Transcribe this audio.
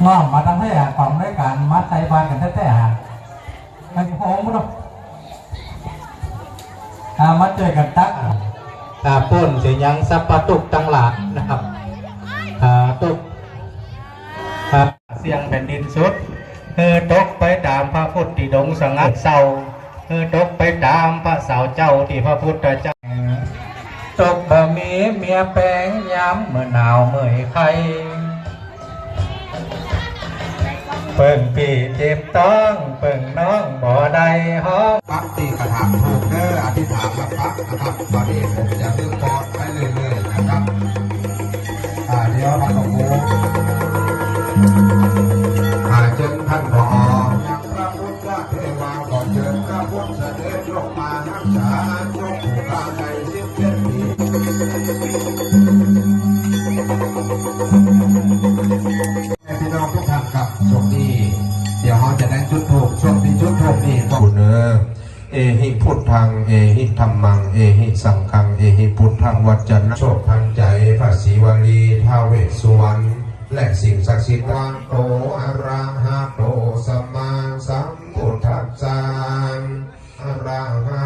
น้องมาทำให้ของรายการมัดใจบานกันแท้ๆฮะกันโหงมั้งมาเจอกันตักป้นเสียยังสัปปะตุกตังหลาดนะครับตุกเสียงแผ่นดินสุดตกไปตามพระพุทธที่ดงสงัดเศร้าตกไปตามพระสาวเจ้าที่พระพุทธเจ้าตกบะหมี่เมียแป้งย้ำเมื่อหนาวเมื่อยไข้เปิ่งปีเจ็บต้องเปิ่งน้องบ่ได้ห้องปักตีกระถางถูกเด้ออธิษฐานมาปักนะครับตอนนี้ผมจะดึงปอดไปเรื่อยๆนะครับเดี๋ยวท่านผอเชิญท่านผออย่างพระพุทธเทวาขอเชิญพระพุทธเสด็จลงมานักษายกผู้กาใน17 ปีพี่น้องทุกท่านครับช่วงนี้เดี๋ยวเราจะได้จุดธูปช่วงที่จุดธูปนี่ก็คุณเอหิพุทธังเอหิธัมมังเอหิสังฆังเอหิพุทธังวัจจนะโชคทางใจพระศิวลีท้าวเวสสุวรรณและสิ่งศักดิ์สิทธิ์วันโตอะระหะโตสัมมาสัมพุทธัสสะอะระหะ